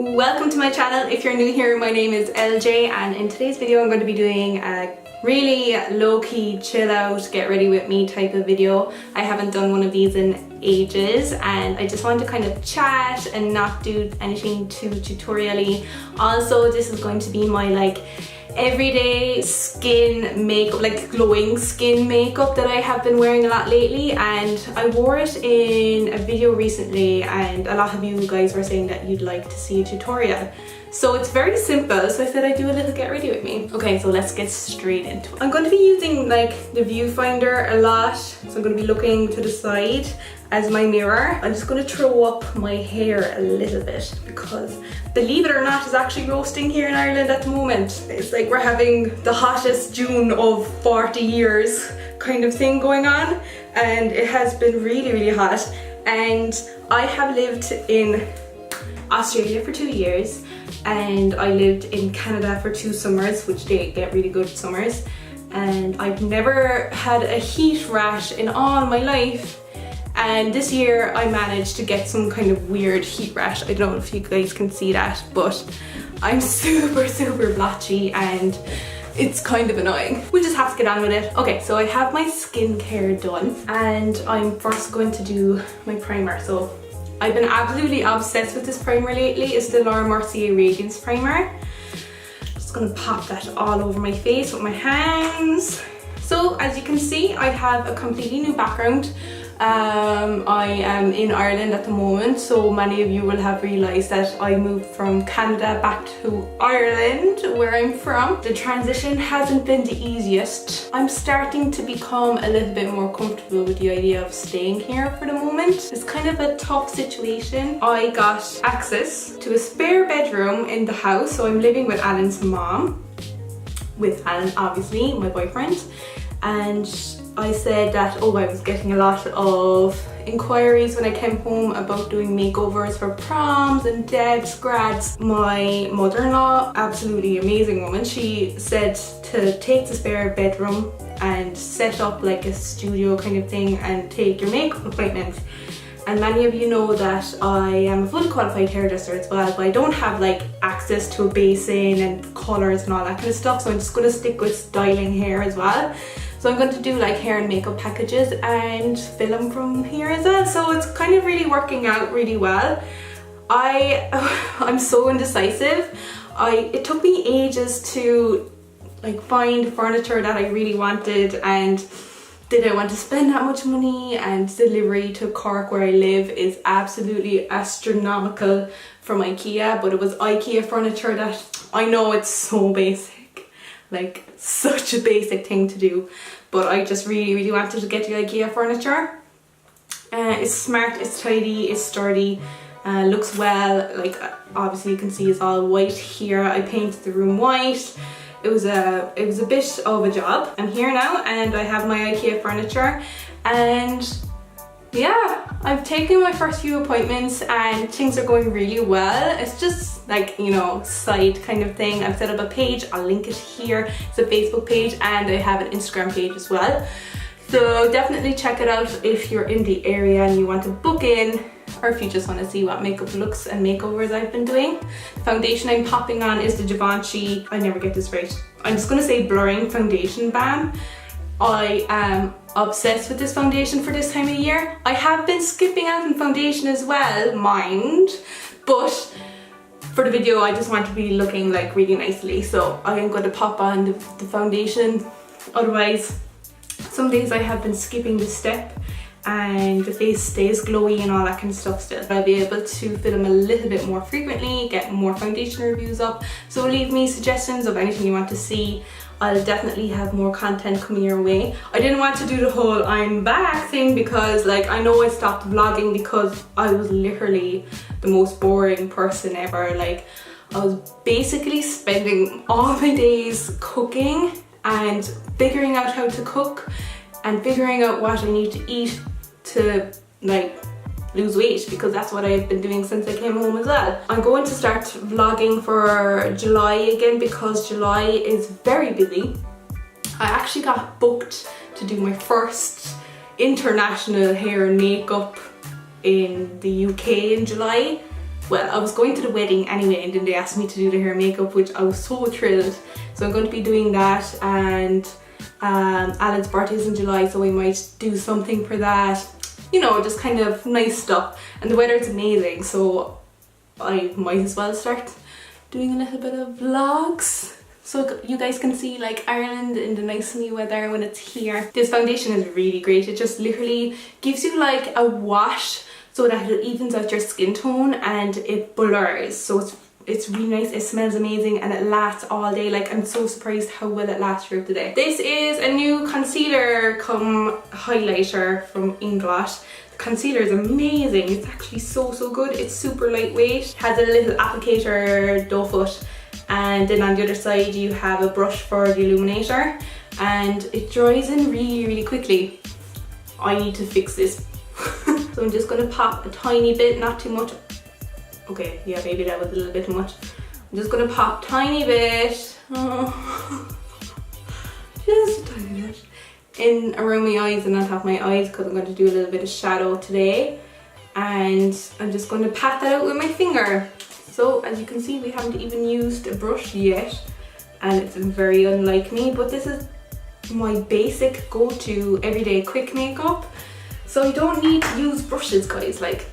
Welcome to my channel. If you're new here, my name is LJ and in today's video I'm going to be doing a really low-key chill out get ready with me type of video. I haven't done one of these in ages and I just wanted to kind of chat and not do anything too tutorial-y. Also, this is going to be my everyday skin makeup, like glowing skin makeup that I have been wearing a lot lately, and I wore it in a video recently and a lot of you guys were saying that you'd like to see a tutorial. So it's very simple, so I said I'd do a little get ready with me. Okay, so let's get straight into it. I'm going to be using the viewfinder a lot, so I'm going to be looking to the side as my mirror. I'm just going to throw up my hair a little bit because, believe it or not, it's actually roasting here in Ireland at the moment. It's like we're having the hottest June of 40 years kind of thing going on, and it has been really hot. And I have lived in Australia for 2 years and I lived in Canada for 2 summers, which they get really good summers, and I've never had a heat rash in all my life. And this year I managed to get some kind of weird heat rash. I don't know if you guys can see that, but I'm super blotchy and it's kind of annoying. We just have to get on with it. Okay, so I have my skincare done and I'm first going to do my primer. So I've been absolutely obsessed with this primer lately. It's the Mercier Radiance primer. Just gonna pop that all over my face with my hands. So as you can see, I have a completely new background. I am in Ireland at the moment, so many of you will have realised that I moved from Canada back to Ireland, where I'm from. The transition hasn't been the easiest. I'm starting to become a little bit more comfortable with the idea of staying here for the moment. It's kind of a tough situation. I got access to a spare bedroom in the house, so I'm living with Alan's mom, with Alan obviously, my boyfriend, and I said that, I was getting a lot of inquiries when I came home about doing makeovers for proms and debs, grads. My mother-in-law, absolutely amazing woman, she said to take the spare bedroom and set up like a studio kind of thing and take your makeup appointments. And many of you know that I am a fully qualified hairdresser as well, but I don't have access to a basin and colours and all that kind of stuff, so I'm just going to stick with styling hair as well. So I'm going to do hair and makeup packages and film from here as well. So it's kind of really working out really well. I'm so indecisive. It took me ages to find furniture that I really wanted, and did I want to spend that much money, and delivery to Cork where I live is absolutely astronomical from IKEA, but it was IKEA furniture that, I know it's so basic, such a basic thing to do, but I just really wanted to get the IKEA furniture. It's smart, it's tidy, it's sturdy, looks well. Obviously you can see it's all white here. I painted the room white. It was a bit of a job. I'm here now and I have my IKEA furniture, and yeah, I've taken my first few appointments and things are going really well. It's just side kind of thing. I've set up a page, I'll link it here. It's a Facebook page and I have an Instagram page as well. So definitely check it out if you're in the area and you want to book in, or if you just want to see what makeup looks and makeovers I've been doing. The foundation I'm popping on is the Givenchy, I never get this right, I'm just going to say Blurring Foundation Balm. I am obsessed with this foundation for this time of year. I have been skipping out on foundation as well, mind, but for the video I just want to be looking really nicely, so I am going to pop on the foundation. Otherwise, some days I have been skipping this step and the face stays glowy and all that kind of stuff still. I'll be able to film a little bit more frequently, get more foundation reviews up, so leave me suggestions of anything you want to see. I'll definitely have more content coming your way. I didn't want to do the whole I'm back thing because I know I stopped vlogging because I was literally the most boring person ever. I was basically spending all my days cooking and figuring out how to cook and figuring out what I need to eat to lose weight, because that's what I've been doing since I came home as well. I'm going to start vlogging for July again because July is very busy. I actually got booked to do my first international hair and makeup in the UK in July, well, I was going to the wedding anyway, and then they asked me to do the hair and makeup, which I was so thrilled. So I'm going to be doing that, and Alan's birthday is in July, so we might do something for that. You know, just kind of nice stuff. And the weather's amazing, so I might as well start doing a little bit of vlogs, so you guys can see like Ireland in the nice sunny weather when it's here. This foundation is really great. It just literally gives you like a wash so that it evens out your skin tone and it blurs. So it's really nice, it smells amazing, and it lasts all day. Like, I'm so surprised how well it lasts throughout the day. This is a new concealer cum highlighter from Inglot. The concealer is amazing. It's actually so good. It's super lightweight. It has a little applicator doe foot, and then on the other side you have a brush for the illuminator, and it dries in really quickly. I need to fix this. So I'm just going to pop a tiny bit, not too much. Okay, yeah, maybe that was a little bit too much. I'm just going to pop tiny bit, just a tiny bit, in around my eyes and on top of my eyes, because I'm going to do a little bit of shadow today. And I'm just going to pat that out with my finger. So as you can see, we haven't even used a brush yet, and it's very unlike me, but this is my basic go-to everyday quick makeup. So you don't need to use brushes, guys. Like,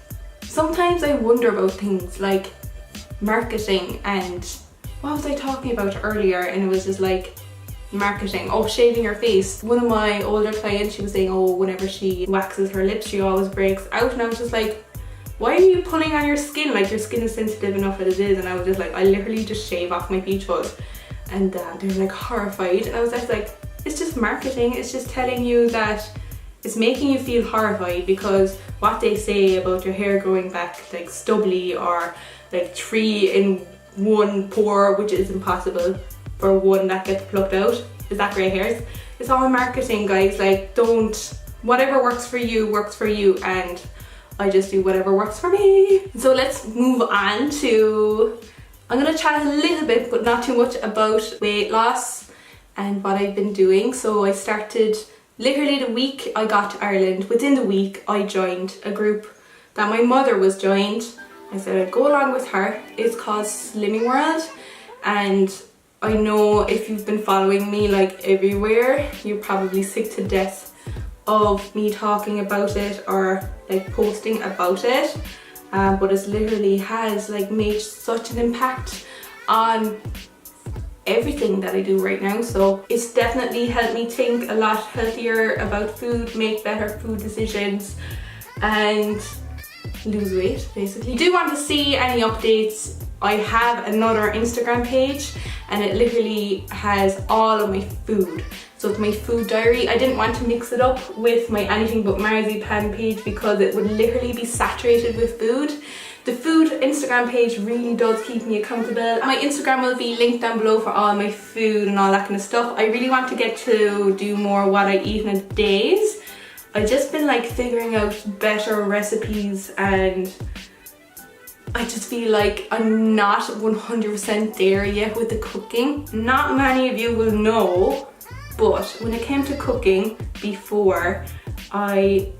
sometimes I wonder about things like marketing, and what was I talking about earlier? And it was just like marketing. Oh, shaving your face. One of my older clients, she was saying, oh, whenever she waxes her lips, she always breaks out. And I was just like, why are you pulling on your skin? Like, your skin is sensitive enough as it is. And I was just like, I literally just shave off my peach fuzz. And they're like horrified. And I was just like, it's just marketing. It's just telling you that it's making you feel horrified, because what they say about your hair growing back like stubbly, or like 3 in 1 pour, which is impossible for one that gets plucked out, is that grey hairs. It's all marketing, guys. Like, don't, whatever works for you, and I just do whatever works for me. So let's move on to, I'm gonna chat a little bit, but not too much, about weight loss and what I've been doing. So I started literally the week I got to Ireland. Within the week I joined a group that my mother was joined. I said I'd go along with her. It's called Slimming World, and I know if you've been following me like everywhere, you're probably sick to death of me talking about it or like posting about it, but it literally has like made such an impact on everything that I do right now. So it's definitely helped me think a lot healthier about food, make better food decisions, and lose weight basically. If you do want to see any updates, I have another Instagram page, and it literally has all of my food. So it's my food diary. I didn't want to mix it up with my anything but MARZIPAN page, because it would literally be saturated with food. The food Instagram page really does keep me accountable. My Instagram will be linked down below for all my food and all that kind of stuff. I really want to get to do more what I eat in a days. I've just been like figuring out better recipes, and I just feel like I'm not 100% there yet with the cooking. Not many of you will know, but when it came to cooking before, I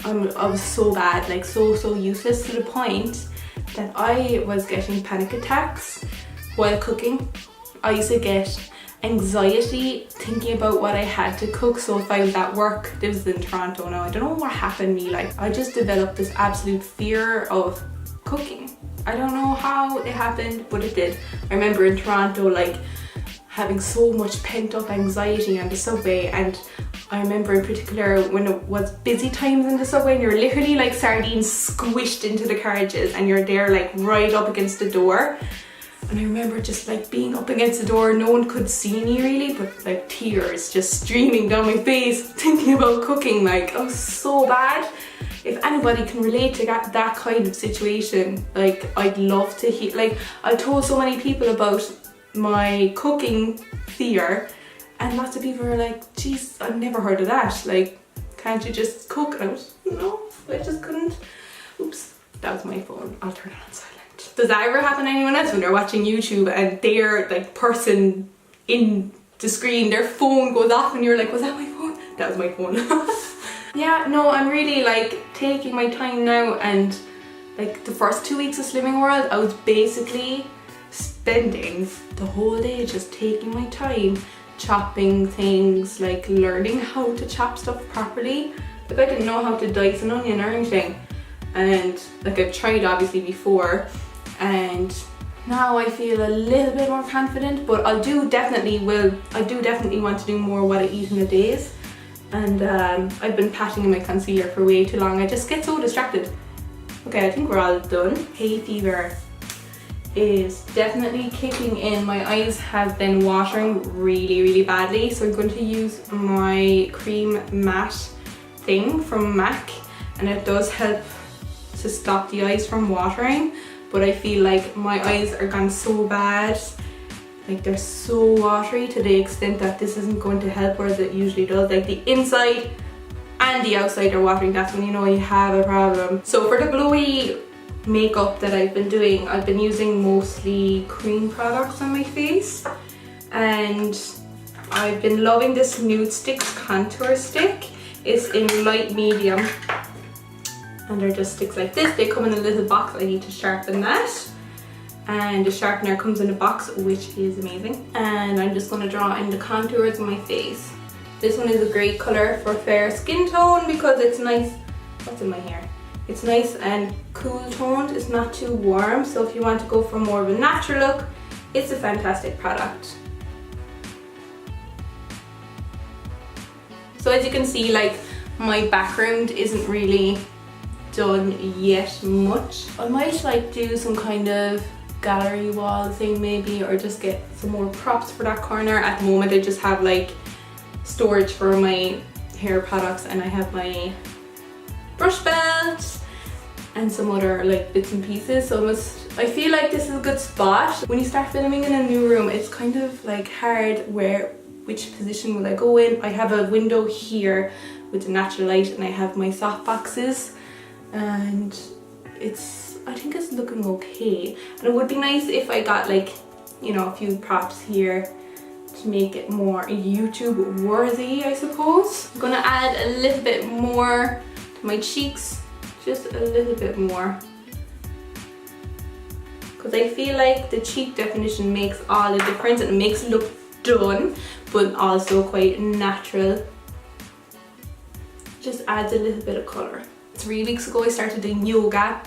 was so bad, like so useless, to the point that I was getting panic attacks while cooking. I used to get anxiety thinking about what I had to cook. So if I was at work, this was in Toronto now, I don't know what happened to me, like I just developed this absolute fear of cooking. I don't know how it happened, but it did. I remember in Toronto like having so much pent up anxiety on the subway, and I remember in particular when it was busy times in the subway and you're literally like sardines squished into the carriages, and you're there like right up against the door. And I remember just like being up against the door, no one could see me really, but like tears just streaming down my face thinking about cooking. Like, I was so bad. If anybody can relate to that kind of situation, like I'd love to hear. Like, I told so many people about my cooking fear, and lots of people are like, geez, I've never heard of that. Like, can't you just cook? And I was, no, I just couldn't. Oops, that was my phone. I'll turn it on silent. Does that ever happen to anyone else when they're watching YouTube and their like person in the screen, their phone goes off and you're like, was that my phone? That was my phone. Yeah, no, I'm really like taking my time now, and Like the first 2 weeks of Slimming World, I was basically spending the whole day just taking my time chopping things, like learning how to chop stuff properly. Like I didn't know how to dice an onion or anything, and like I've tried obviously before, and now I feel a little bit more confident. But I do definitely want to do more what I eat in a days, and I've been patting in my concealer for way too long. I just get so distracted. Okay, I think we're all done. Hay fever is definitely kicking in. My eyes have been watering really badly, so I'm going to use my cream matte thing from MAC, and it does help to stop the eyes from watering. But I feel like my eyes are gone so bad, like they're so watery to the extent that this isn't going to help, whereas it usually does. Like the inside and the outside are watering. That's when you know you have a problem. So for the glowy makeup that I've been doing, I've been using mostly cream products on my face, and I've been loving this Nude Sticks contour stick. It's in light medium, and they're just sticks like this. They come in a little box. I need to sharpen that, and the sharpener comes in a box, which is amazing. And I'm just going to draw in the contours of my face. This one is a great color for fair skin tone because it's nice. What's in my hair? It's nice and cool toned, it's not too warm, so if you want to go for more of a natural look, it's a fantastic product. So as you can see, like my background isn't really done yet much. I might like do some kind of gallery wall thing maybe, or just get some more props for that corner. At the moment I just have like storage for my hair products, and I have my brush belt and some other like bits and pieces. So I feel like this is a good spot. When you start filming in a new room, it's kind of like hard which position will I go in. I have a window here with the natural light, and I have my soft boxes, and I think it's looking okay. And it would be nice if I got like, you know, a few props here to make it more YouTube worthy, I suppose. I'm gonna add a little bit more to my cheeks, just a little bit more, because I feel like the cheek definition makes all the difference, and it makes it look done but also quite natural. Just adds a little bit of colour. 3 weeks ago I started doing yoga,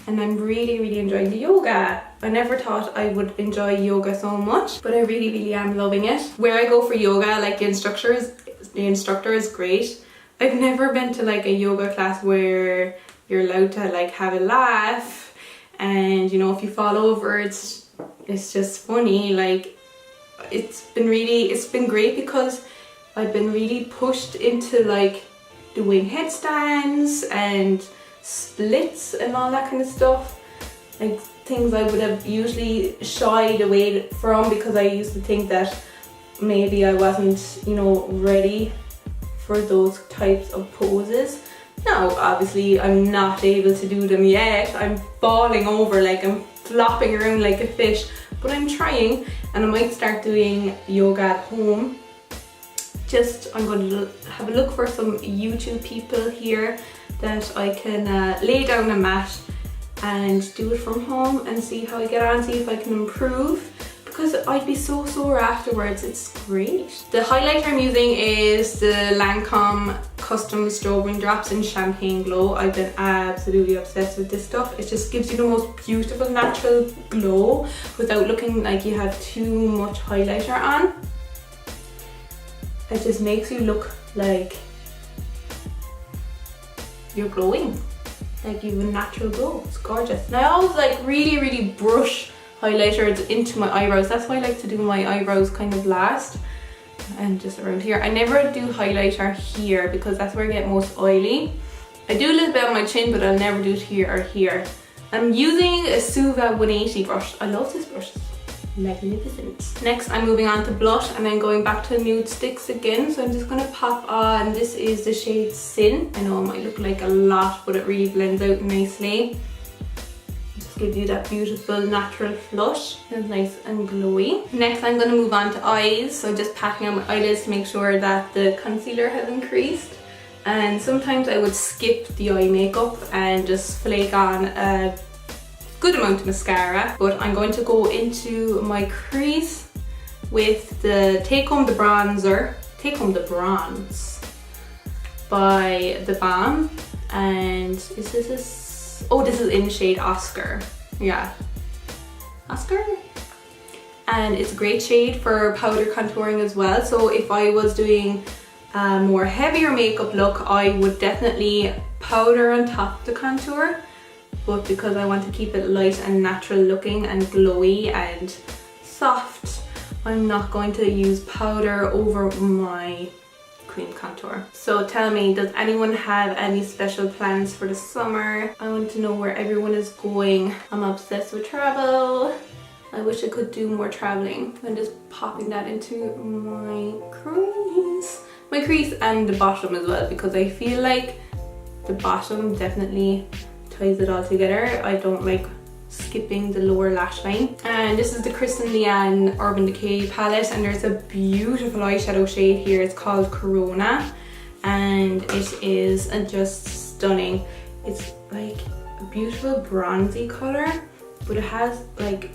and I'm really enjoying the yoga. I never thought I would enjoy yoga so much, but I really am loving it. Where I go for yoga, like the instructor is great. I've never been to like a yoga class where you're allowed to like have a laugh, and you know, if you fall over, it's just funny. Like it's been great because I've been really pushed into like doing headstands and splits and all that kind of stuff, like things I would have usually shied away from because I used to think that maybe I wasn't, you know, ready for those types of poses. Now obviously I'm not able to do them yet. I'm falling over, like I'm flopping around like a fish, but I'm trying, and I might start doing yoga at home. I'm going to have a look for some YouTube people here that I can lay down a mat and do it from home and see how I get on, see if I can improve, because I'd be so sore afterwards. It's great. The highlighter I'm using is the Lancome Custom Strobing Drops in Champagne Glow. I've been absolutely obsessed with this stuff. It just gives you the most beautiful natural glow without looking like you have too much highlighter on. It just makes you look like you're glowing, like you have a natural glow. It's gorgeous. And I always like really brush highlighters into my eyebrows. That's why I like to do my eyebrows kind of last, and just around here. I never do highlighter here because that's where I get most oily. I do a little bit on my chin, but I'll never do it here or here. I'm using a Suva 180 brush. I love this brush. Magnificent. Next I'm moving on to blush, and then going back to Nude Sticks again. So I'm just going to pop on, this is the shade Sin. I know it might look like a lot, but it really blends out nicely. Just gives you that beautiful natural flush. It's nice and glowy. Next I'm going to move on to eyes. So just patting on my eyelids to make sure that the concealer has increased. and sometimes I would skip the eye makeup and just flake on a good amount of mascara. But I'm going to go into my crease with the Take Home the Bronze by The Balm. And is this, oh, this is in shade Oscar. Yeah, Oscar? And it's a great shade for powder contouring as well. So if I was doing a more heavier makeup look, I would definitely powder on top of the contour. But because I want to keep it light and natural looking and glowy and soft, I'm not going to use powder over my cream contour. So tell me, does anyone have any special plans for the summer? I want to know where everyone is going. I'm obsessed with travel. I wish I could do more traveling. I'm just popping that into my crease and the bottom as well, because I feel like the bottom definitely ties it all together. I don't like skipping the lower lash line. And this is the Kristen Leanne Urban Decay palette, and there's a beautiful eyeshadow shade here. It's called Corona, and it is just stunning. It's like a beautiful bronzy color, but it has like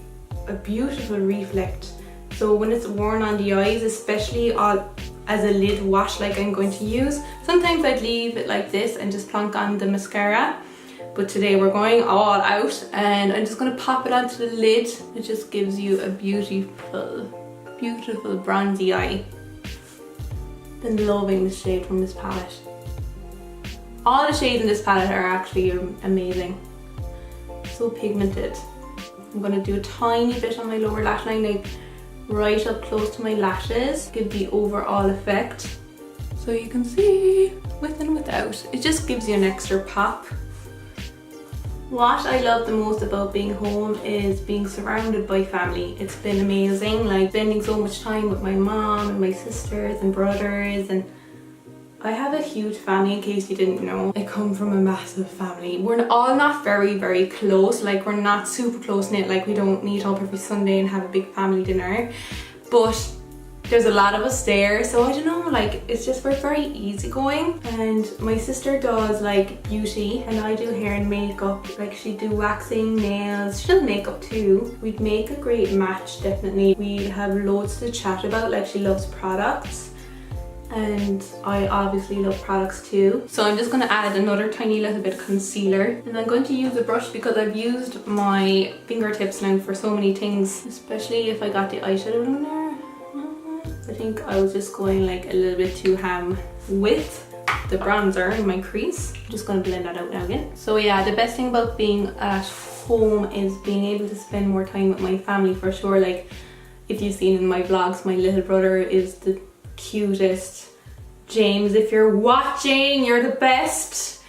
a beautiful reflect. So when it's worn on the eyes, especially as a lid wash like I'm going to use, sometimes I'd leave it like this and just plonk on the mascara. But today we're going all out, and I'm just going to pop it onto the lid. It just gives you a beautiful, beautiful bronzy eye. Been loving the shade from this palette. All the shades in this palette are actually amazing. So pigmented. I'm going to do a tiny bit on my lower lash line, like right up close to my lashes. Give the overall effect. So you can see with and without. It just gives you an extra pop. What I love the most about being home is being surrounded by family. It's been amazing, like spending so much time with my mom and my sisters and brothers, and I have a huge family, in case you didn't know. I come from a massive family. We're all not very close, like we're not super close knit, like we don't meet up every Sunday and have a big family dinner, but there's a lot of us there, so I don't know, like it's just, we're very easygoing. And my sister does like beauty and I do hair and makeup. Like she'd do waxing, nails, she does makeup too. We'd make a great match, definitely. We'd have loads to chat about. Like she loves products and I obviously love products too. So I'm just going to add another tiny little bit of concealer, and I'm going to use a brush because I've used my fingertips now for so many things, especially if I got the eyeshadow in there. I think I was just going like a little bit too ham with the bronzer in my crease. I'm just going to blend that out now again. So yeah, the best thing about being at home is being able to spend more time with my family for sure. Like if you've seen in my vlogs, my little brother is the cutest. James, if you're watching, you're the best.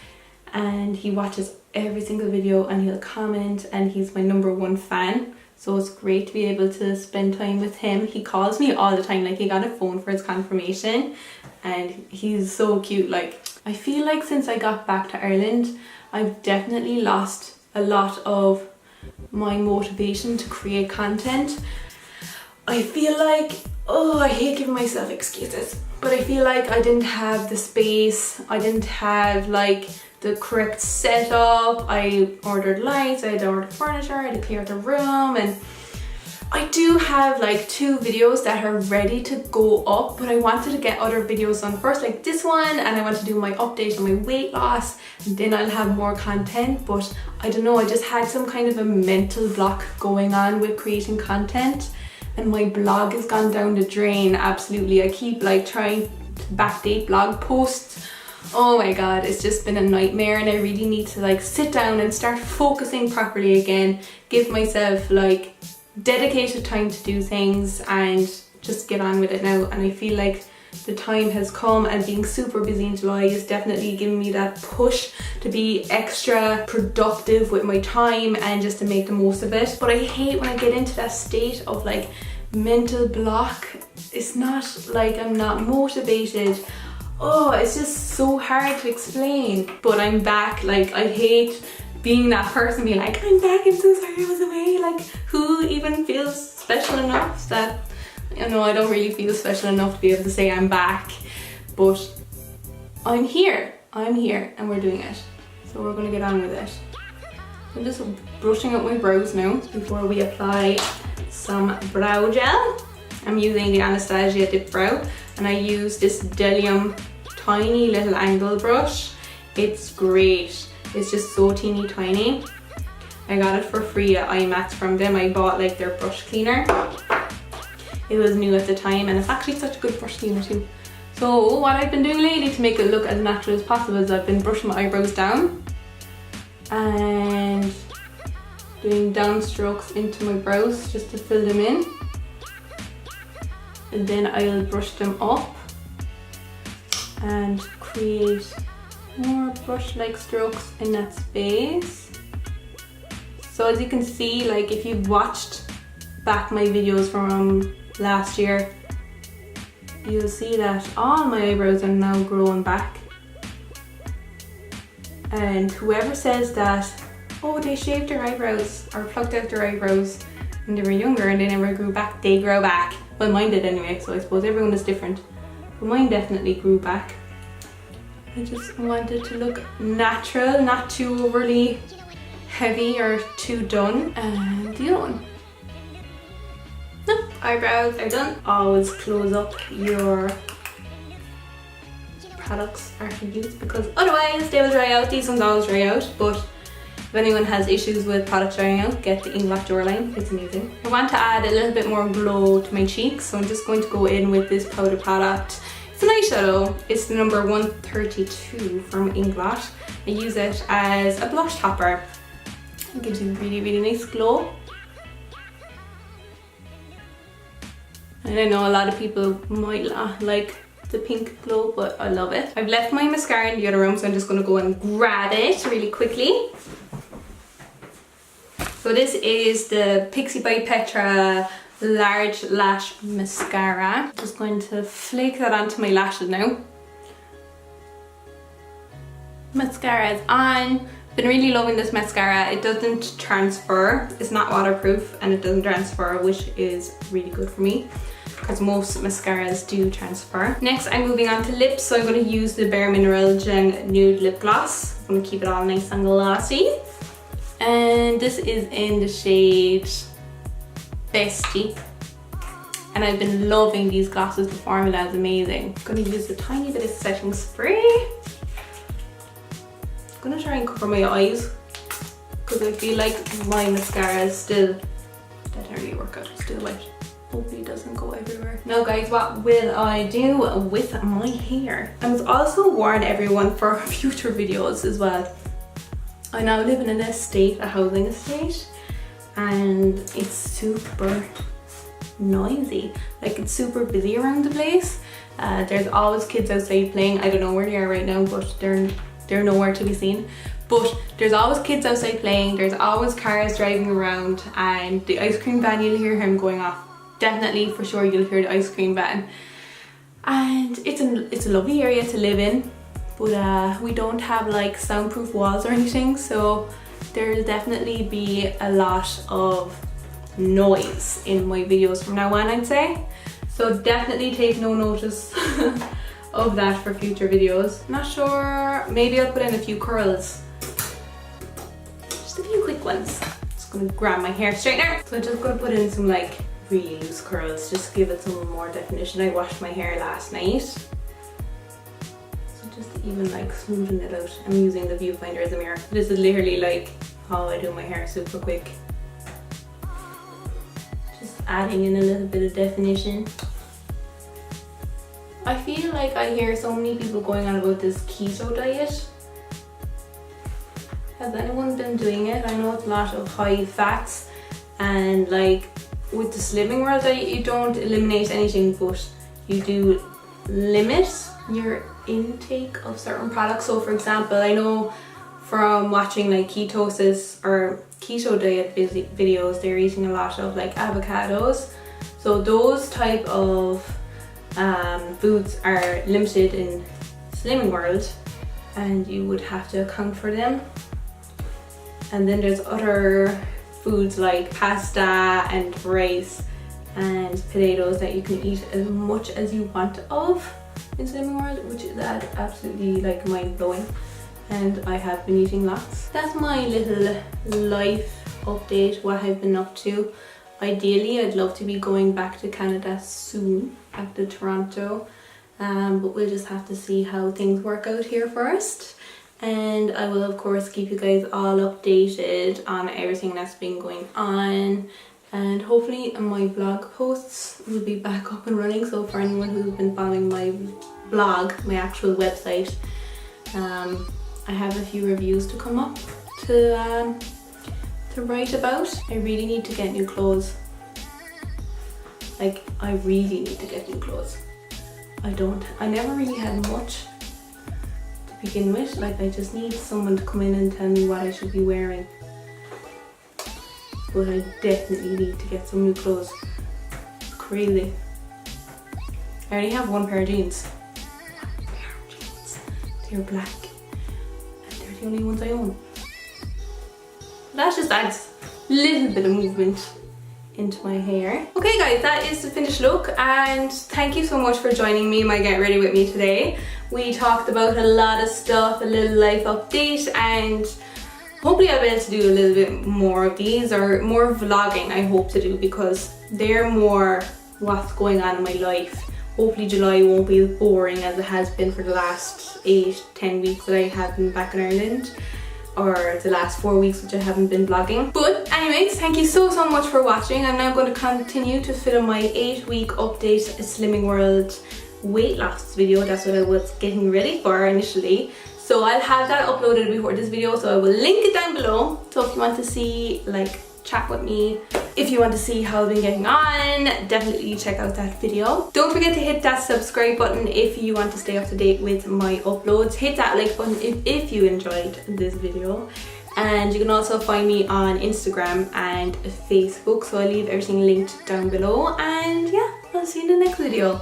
And he watches every single video and he'll comment, and he's my #1 fan. So it's great to be able to spend time with him. He calls me all the time, like he got a phone for his confirmation, and he's so cute. Like I feel like since I got back to Ireland, I've definitely lost a lot of my motivation to create content. I feel like, oh, I hate giving myself excuses, but I feel like I didn't have the space, I didn't have like the correct setup. I ordered lights, I had ordered furniture, I had to clear the room, and I do have like 2 videos that are ready to go up, but I wanted to get other videos done first, like this one, and I want to do my update on my weight loss, and then I'll have more content. But I don't know, I just had some kind of a mental block going on with creating content, and my blog has gone down the drain absolutely. I keep like trying to backdate blog posts. Oh my god, it's just been a nightmare, and I really need to like sit down and start focusing properly again, give myself like dedicated time to do things and just get on with it now. And I feel like the time has come, and being super busy in July is definitely giving me that push to be extra productive with my time and just to make the most of it. But I hate when I get into that state of like mental block. It's not like I'm not motivated. Oh, it's just so hard to explain. But I'm back. Like I hate being that person being like, I'm back, I'm so sorry I was away. Like who even feels special enough that, you know, I don't really feel special enough to be able to say I'm back. But I'm here, and we're doing it. So we're gonna get on with it. I'm just brushing up my brows now before we apply some brow gel. I'm using the Anastasia Dip Brow, and I use this Delium tiny little angle brush. It's great. It's just so teeny tiny. I got it for free at IMAX from them. I bought like their brush cleaner. It was new at the time, and it's actually such a good brush cleaner too. So what I've been doing lately to make it look as natural as possible is I've been brushing my eyebrows down and doing down strokes into my brows just to fill them in. And then I'll brush them up and create more brush-like strokes in that space. So as you can see, like if you've watched back my videos from last year, you'll see that all my eyebrows are now growing back. And whoever says that, oh, they shaved their eyebrows or plucked out their eyebrows when they were younger and they never grew back, they grow back. Well, mine did anyway, so I suppose everyone is different. But mine definitely grew back. I just wanted to look natural, not too overly heavy or too done. And the other one. Nope, eyebrows are done. Always close up your products after use because otherwise they will dry out. These ones always dry out, but if anyone has issues with products drying out, get the Inglot Doorline, it's amazing. I want to add a little bit more glow to my cheeks, so I'm just going to go in with this powder product. It's an eyeshadow. It's the number 132 from Inglot. I use it as a blush topper. It gives you a really, really nice glow. And I know a lot of people might not like the pink glow, but I love it. I've left my mascara in the other room, so I'm just going to go and grab it really quickly. So this is the Pixie by Petra Large Lash Mascara. Just going to flake that onto my lashes now. Mascara is on. Been really loving this mascara. It doesn't transfer, it's not waterproof, and it doesn't transfer, which is really good for me because most mascaras do transfer. Next, I'm moving on to lips, so I'm going to use the Bare Minerals Gen Nude Lip Gloss. I'm going to keep it all nice and glossy. And this is in the shade Bestie. And I've been loving these glosses, the formula is amazing. I'm going to use a tiny bit of setting spray. I'm going to try and cover my eyes because I feel like my mascara is still, that didn't really work out, it's still white. Hopefully it doesn't go everywhere. Now guys, what will I do with my hair? I must also warn everyone for future videos as well. I now live in an estate, a housing estate, and it's super noisy. Like it's super busy around the place. There's always kids outside playing. I don't know where they are right now, but they're nowhere to be seen. But there's always kids outside playing, there's always cars driving around, and the ice cream van, you'll hear him going off. Definitely, for sure, you'll hear the ice cream van. And it's a lovely area to live in, but we don't have like soundproof walls or anything, so there'll definitely be a lot of noise in my videos from now on, I'd say. So definitely take no notice of that for future videos. Not sure, maybe I'll put in a few curls. Just a few quick ones. Just gonna grab my hair straightener. So I'm just gonna put in some like really loose curls, just to give it some more definition. I washed my hair last night. So just even like smoothing it out. I'm using the viewfinder as a mirror. This is literally like how I do my hair, super quick. Just adding in a little bit of definition. I feel like I hear so many people going on about this keto diet. Has anyone been doing it? I know it's a lot of high fats, and like with the Slimming World diet, you don't eliminate anything, but you do limit your intake of certain products. So for example, I know from watching like ketosis or keto diet videos, they're eating a lot of like avocados. So those type of foods are limited in Slimming World, and you would have to account for them. And then there's other foods like pasta and rice and potatoes that you can eat as much as you want of in Slimming World, which is absolutely like mind-blowing, and I have been eating lots. That's my little life update, what I've been up to. Ideally, I'd love to be going back to Canada soon, back to Toronto, but we'll just have to see how things work out here first. And I will of course keep you guys all updated on everything that's been going on, and hopefully my blog posts will be back up and running. So for anyone who's been following my blog, my actual website, I have a few reviews to come up to write about. I really need to get new clothes. Like, I really need to get new clothes. I never really had much to begin with. Like, I just need someone to come in and tell me what I should be wearing. But I definitely need to get some new clothes. It's crazy. I already have one pair of jeans. They're black. And they're the only ones I own. That just adds a little bit of movement into my hair. Okay guys, that is the finished look, and thank you so much for joining me in my Get Ready With Me today. We talked about a lot of stuff, a little life update, and hopefully I'll be able to do a little bit more of these, or more vlogging I hope to do, because they're more what's going on in my life. Hopefully July won't be as boring as it has been for the last 8-10 weeks that I have been back in Ireland, or the last 4 weeks which I haven't been vlogging. But anyways, thank you so much for watching. I'm now going to continue to film my 8-week update Slimming World weight loss video. That's what I was getting ready for initially. So I'll have that uploaded before this video, so I will link it down below. So if you want to see, like, chat with me, if you want to see how I've been getting on, definitely check out that video. Don't forget to hit that subscribe button if you want to stay up to date with my uploads. Hit that like button if you enjoyed this video. And you can also find me on Instagram and Facebook, so I'll leave everything linked down below. And yeah, I'll see you in the next video.